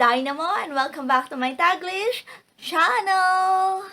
Dynamo and welcome back to my Taglish channel!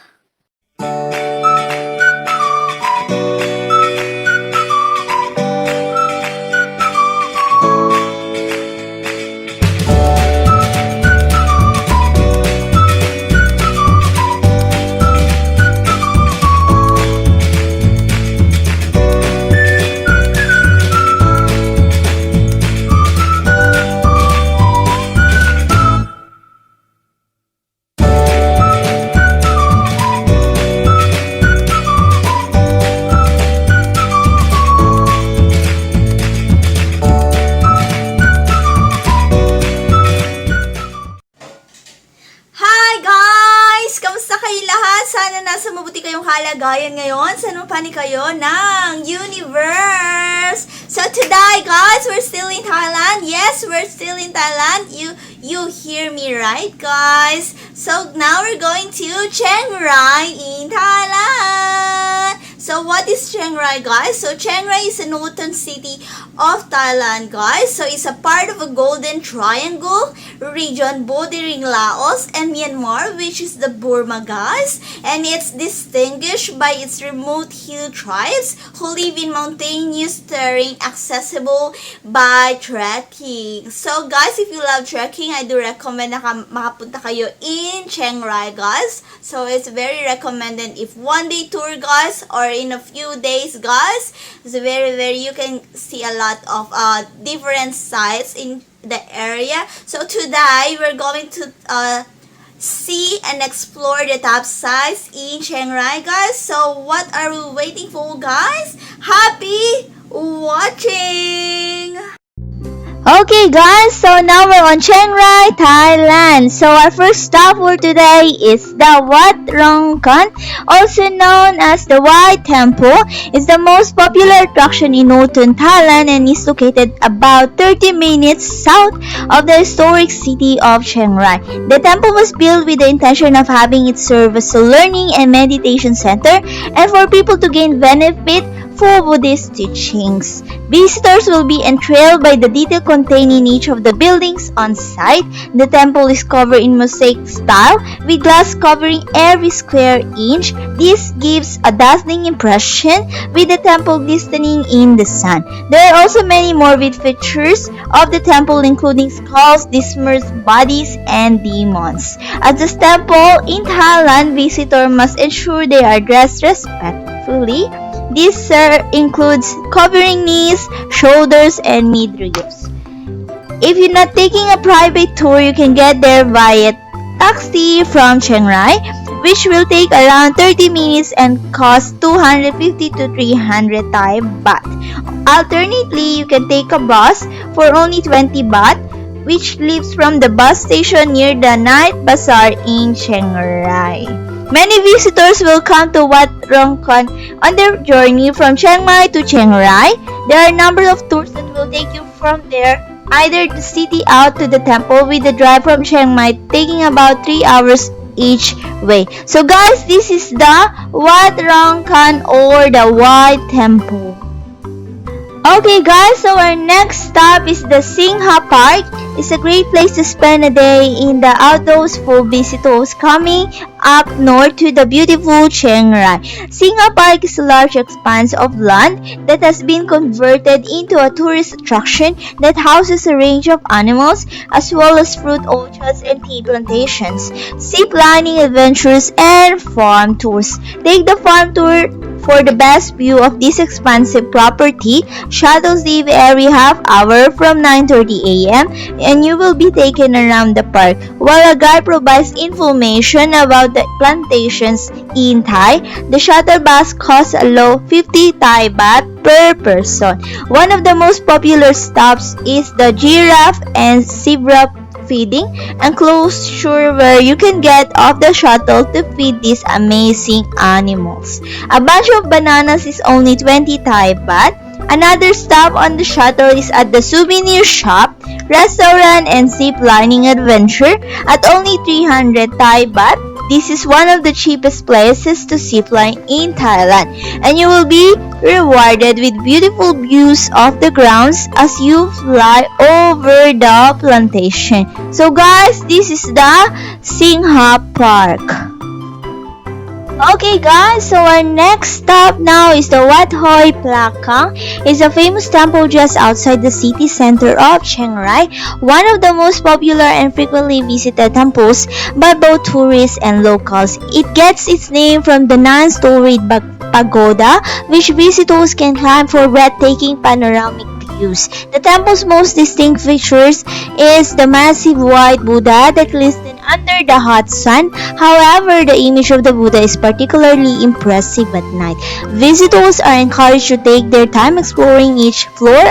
Sana nasa mabuti kayong kalagayan ngayon sa panig kayo ng universe. So today, guys, we're still in Thailand. Yes, we're still in Thailand. You hear me right, guys? So now we're going to Chiang Rai in Thailand. So what is Chiang Rai, guys? So Chiang Rai is a northern city of Thailand, guys. So it's a part of a Golden Triangle region bordering Laos and Myanmar, which is the Burma, guys. And it's distinguished by its remote hill tribes who live in mountainous terrain accessible by trekking. So guys, if you love trekking, I do recommend na makapunta kayo in Chiang Rai, guys. So it's very recommended if one-day tour, guys, or in a few days, guys. It's very you can see a lot of different sites in the area. So today we're going to see and explore the top sites in Chiang Rai, guys. So what are we waiting for, guys? Happy watching! Okay guys, so now we're on Chiang Rai, Thailand. So our first stop for today is the Wat Rong Khan, also known as the White Temple. It's the most popular attraction in northern Thailand and is located about 30 minutes south of the historic city of Chiang Rai. The temple was built with the intention of having it serve as a learning and meditation center and for people to gain benefit for Buddhist teachings. Visitors will be enthralled by the detail contained in each of the buildings on site. The temple is covered in mosaic style with glass covering every square inch. This gives a dazzling impression with the temple glistening in the sun. There are also many morbid features of the temple including skulls, dismembered bodies, and demons. At this temple in Thailand, visitors must ensure they are dressed respectfully. This includes covering knees, shoulders, and midriffs. If you're not taking a private tour, you can get there via taxi from Chiang Rai, which will take around 30 minutes and cost 250 to 300 Thai baht. Alternately, you can take a bus for only 20 baht, which leaves from the bus station near the night bazaar in Chiang Rai. Many visitors will come to Wat Rong Khan on their journey from Chiang Mai to Chiang Rai. There are a number of tours that will take you from there, either the city out to the temple with the drive from Chiang Mai taking about 3 hours each way. So guys, this is the Wat Rong Khan or the White Temple. Okay guys, so our next stop is the Singha Park. It's a great place to spend a day in the outdoors for visitors coming up north to the beautiful Chiang Rai. Singha Park is a large expanse of land that has been converted into a tourist attraction that houses a range of animals as well as fruit orchards and tea plantations, zip lining adventures, and farm tours. Take the farm tour for the best view of this expansive property. Shuttles leave every half hour from 9:30 a.m. and you will be taken around the park, while a guide provides information about the plantations in Thai. The shuttle bus costs a low 50 Thai baht per person. One of the most popular stops is the giraffe and zebra feeding enclosure where you can get off the shuttle to feed these amazing animals. A bunch of bananas is only 20 Thai baht. Another stop on the shuttle is at the souvenir shop, restaurant, and zip lining adventure at only 300 Thai baht. This is one of the cheapest places to zipline in Thailand, and you will be rewarded with beautiful views of the grounds as you fly over the plantation. So guys, this is the Singha Park. Okay guys, so our next stop now is the Wat Hoi Plakang. It's a famous temple just outside the city center of Chiang Rai, one of the most popular and frequently visited temples by both tourists and locals. It gets its name from the 9-storied pagoda, which visitors can climb for breathtaking panoramic views. The temple's most distinct features is the massive white Buddha that glitters under the hot sun. However, the image of the Buddha is particularly impressive at night. Visitors are encouraged to take their time exploring each floor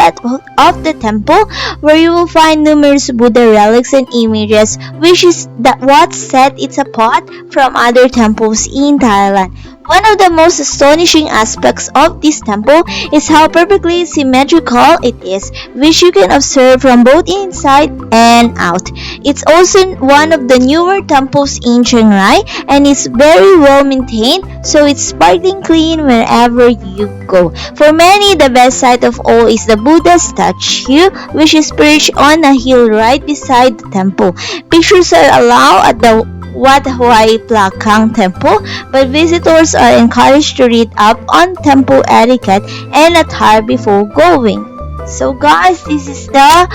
of the temple, where you will find numerous Buddha relics and images, which is what sets it apart from other temples in Thailand. One of the most astonishing aspects of this temple is how perfectly symmetrical it is, which you can observe from both inside and out. It's also one of the newer temples in Chiang Rai, and it's very well maintained, so it's sparkling clean wherever you go. For many, the best sight of all is the Buddha statue, which is perched on a hill right beside the temple. Pictures are allowed at the Wat Hoi Plakang temple, but visitors are encouraged to read up on temple etiquette and attire before going. So guys, this is the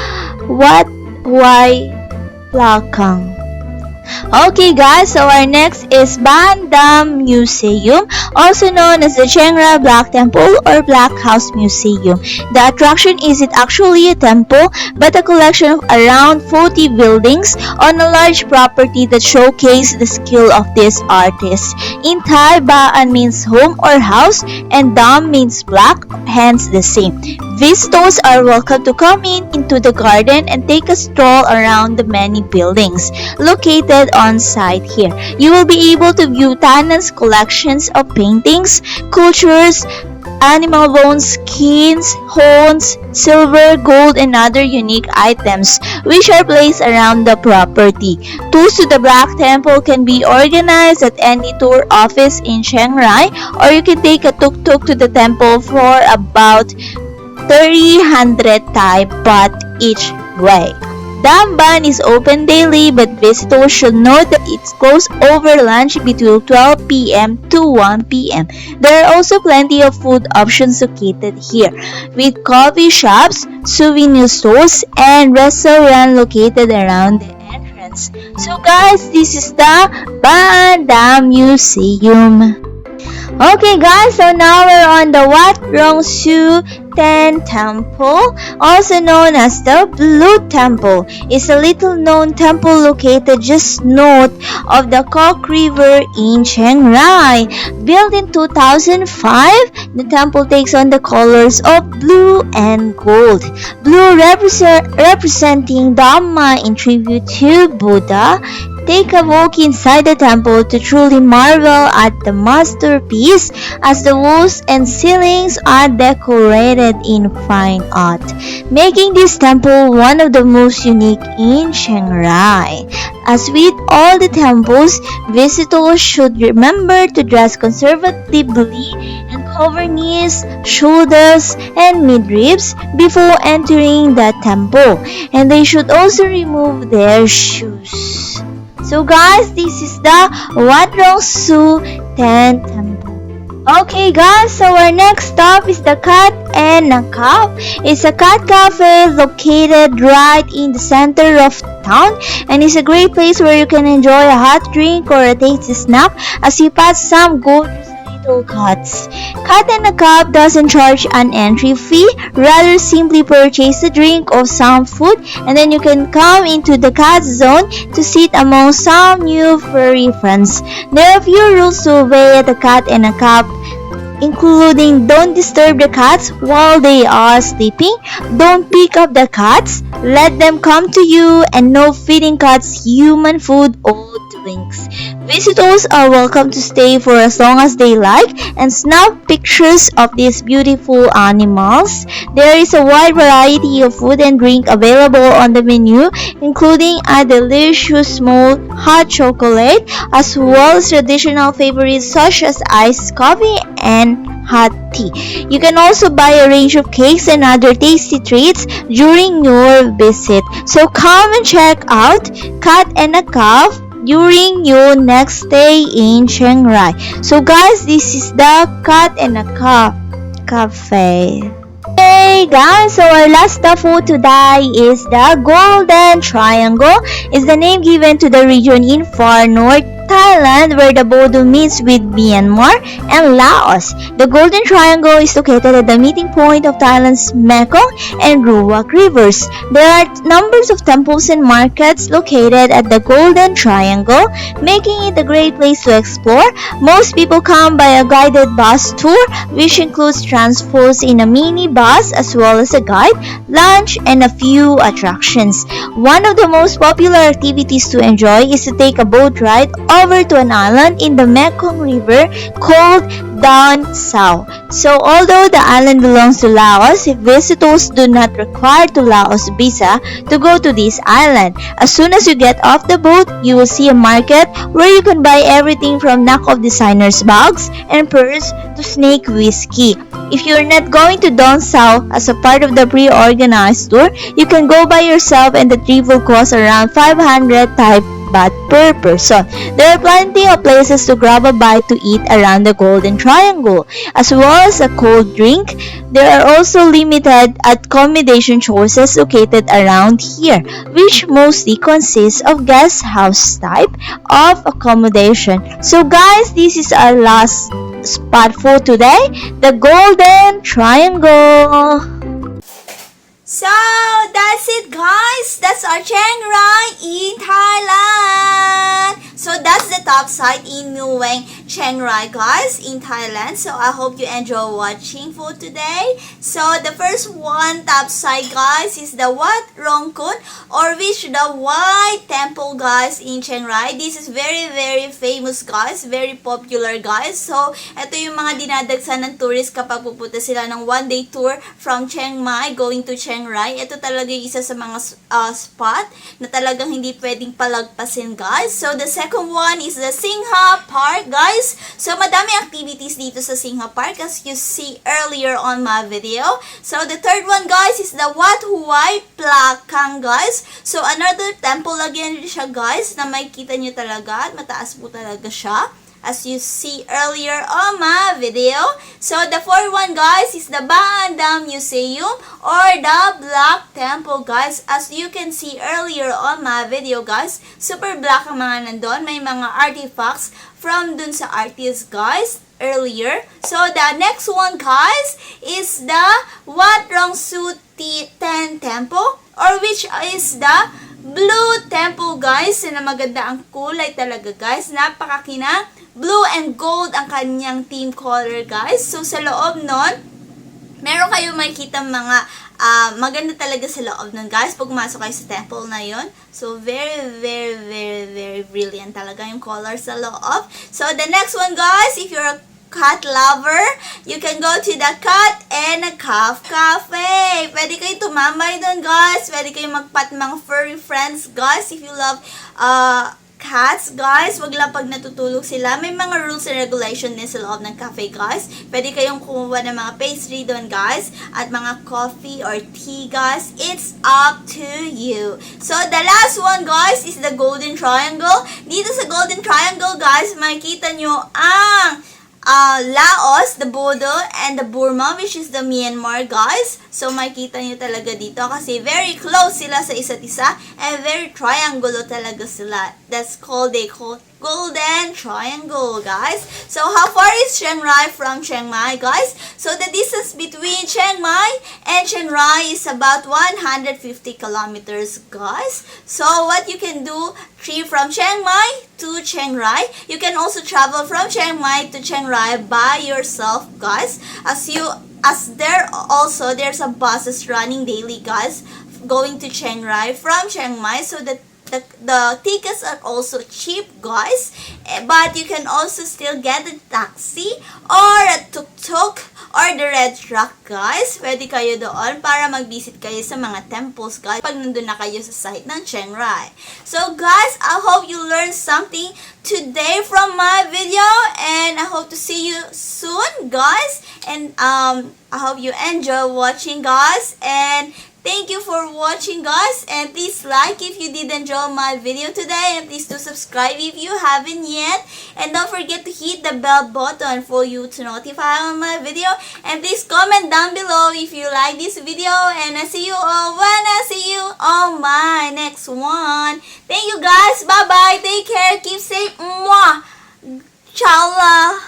Wat Hoi Plakang. Okay guys, so our next is Ban Dam Museum, also known as the Chiang Rai Black Temple or Black House Museum. The attraction isn't actually a temple, but a collection of around 40 buildings on a large property that showcase the skill of these artists. In Thai, Baan means home or house, and Dam means black, hence the same. Visitors are welcome to come into the garden and take a stroll around the many buildings located on site here. You will be able to view Thailand's collections of paintings, sculptures, animal bones, skins, horns, silver, gold, and other unique items which are placed around the property. Tours to the Black Temple can be organized at any tour office in Chiang Rai, or you can take a tuk-tuk to the temple for about 300 Thai baht each way. Dam Ban is open daily, but visitors should note that it's closed over lunch between 12 p.m. to 1 p.m. There are also plenty of food options located here, with coffee shops, souvenir stores, and restaurants located around the entrance. So guys, this is the Ban Dam Museum. Okay guys, so now we're on the Wat Rong Su Ten Temple, also known as the Blue Temple. It's a little known temple located just north of the Kok River in Chiang Rai. Built in 2005, the temple takes on the colors of blue and gold. Blue representing Dhamma in tribute to Buddha. Take a walk inside the temple to truly marvel at the masterpiece, as the walls and ceilings are decorated in fine art, making this temple one of the most unique in Chiang Rai. As with all the temples, visitors should remember to dress conservatively and cover knees, shoulders, and midribs before entering the temple, and they should also remove their shoes. So guys, this is the Wat Rong Su Ten Temple. Okay guys, so our next stop is the Cat and Nakap. It's a cat cafe located right in the center of town, and it's a great place where you can enjoy a hot drink or a tasty snack as you pass some gorgeous little cats. Cat and Nakap doesn't charge an entry fee, rather simply purchase a drink or some food, and then you can come into the cat zone to sit among some new furry friends. There are a few rules to obey at the Cat and Nakap, including don't disturb the cats while they are sleeping, don't pick up the cats, let them come to you, and no feeding cats human food or drinks. Visitors are welcome to stay for as long as they like and snap pictures of these beautiful animals. There is a wide variety of food and drink available on the menu, including a delicious small hot chocolate, as well as traditional favorites such as iced coffee and hot tea. You can also buy a range of cakes and other tasty treats during your visit. So come and check out Cat and a Calf during your next stay in Chiang Rai. So guys, this is the Cat and a Calf Cafe. Hey guys, so our last stop for today is the Golden Triangle. Is the name given to the region in far north Thailand where the border meets with Myanmar and Laos. The Golden Triangle is located at the meeting point of Thailand's Mekong and Ruak rivers. There are numbers of temples and markets located at the Golden Triangle, making it a great place to explore. Most people come by a guided bus tour, which includes transports in a mini bus as well as a guide, lunch, and a few attractions. One of the most popular activities to enjoy is to take a boat ride over to an island in the Mekong River called Don Sao. So although the island belongs to Laos, visitors do not require to Laos visa to go to this island. As soon as you get off the boat, you will see a market where you can buy everything from knockoff designers' bags and purse to snake whiskey. If you're not going to Don Sao as a part of the pre-organized tour, you can go by yourself and the trip will cost around 500 Thai baht per person. There are plenty of places to grab a bite to eat around the Golden Triangle, as well as a cold drink. There are also limited accommodation choices located around here, which mostly consists of guest house type of accommodation. So guys, this is our last spot for today, the Golden Triangle. So, that's it guys. That's our Chiang Rai in Thailand. So, that's the top site in Mueng, Chiang Rai guys, in Thailand. So, I hope you enjoy watching for today. So, the first one top site guys is the Wat Rong Kun, or which the White Temple guys in Chiang Rai. This is very famous guys, very popular guys. So, ito yung mga dinadagsan ng tourist kapag pupunta sila ng one-day tour from Chiang Mai going to Chiang Rai. Ito talaga yung isa sa mga spot na talagang hindi pwedeng palagpasin guys. So, the second one is the Singha Park guys. So, madami activities dito sa Singha Park as you see earlier on my video. So, the third one guys is the Wat Huay Plakang guys. So, another temple again siya guys na makikita nyo talaga at mataas po talaga siya, as you see earlier on my video. So, the fourth one guys is the Bandam Museum or the Black Temple guys. As you can see earlier on my video guys, super black ang mga nandun. May mga artifacts from dun sa artist guys earlier. So, the next one guys is the Wat Rong Su Ten Temple, or which is the Blue Temple guys. Na maganda ang kulay talaga guys. Napakakinang. Blue and gold ang kanyang team color guys. So sa loob nun, meron kayo makikita mga maganda talaga sa loob nun guys pag pumasok kayo sa temple na yon. So very brilliant talaga yung color sa loob. So the next one guys, if you're a cat lover, you can go to the Cat and a Calf Cafe. Pwede kayo tumambay doon guys. Pwede kayo magpat mga furry friends guys if you love cats guys. Wag lang pag natutulog sila. May mga rules and regulation din sa loob ng cafe guys. Pwede kayong kumuha ng mga pastry doon guys at mga coffee or tea guys. It's up to you. So the last one guys is the Golden Triangle. Dito sa Golden Triangle guys, makikita nyo ang Laos, the border, and the Burma, which is the Myanmar guys. So makikita nyo talaga dito kasi very close sila sa isa't isa and very triangular talaga sila. That's called, they call Golden Triangle guys. So how far is Chiang Rai from Chiang Mai guys? So the distance between Chiang Mai and Chiang Rai is about 150 kilometers guys. So what you can do, trip from Chiang Mai to Chiang Rai. You can also travel from Chiang Mai to Chiang Rai by yourself guys. There's a buses running daily guys going to Chiang Rai from Chiang Mai. So the the tickets are also cheap, guys. But you can also still get a taxi or a tuk-tuk or the red truck, guys. Pwede kayo doon para mag-visit kayo sa mga temples, guys, pag nandun na kayo sa site ng Chiang Rai. So, guys, I hope you learned something today from my video, and I hope to see you soon, guys. And I hope you enjoy watching, guys. And thank you for watching, guys. And please like if you did enjoy my video today. And please do subscribe if you haven't yet. And don't forget to hit the bell button for you to notify on my video. And please comment down below if you like this video. And I see you all when I see you on my next one. Thank you, guys. Bye-bye. Take care. Keep safe. Mwah. Ciao.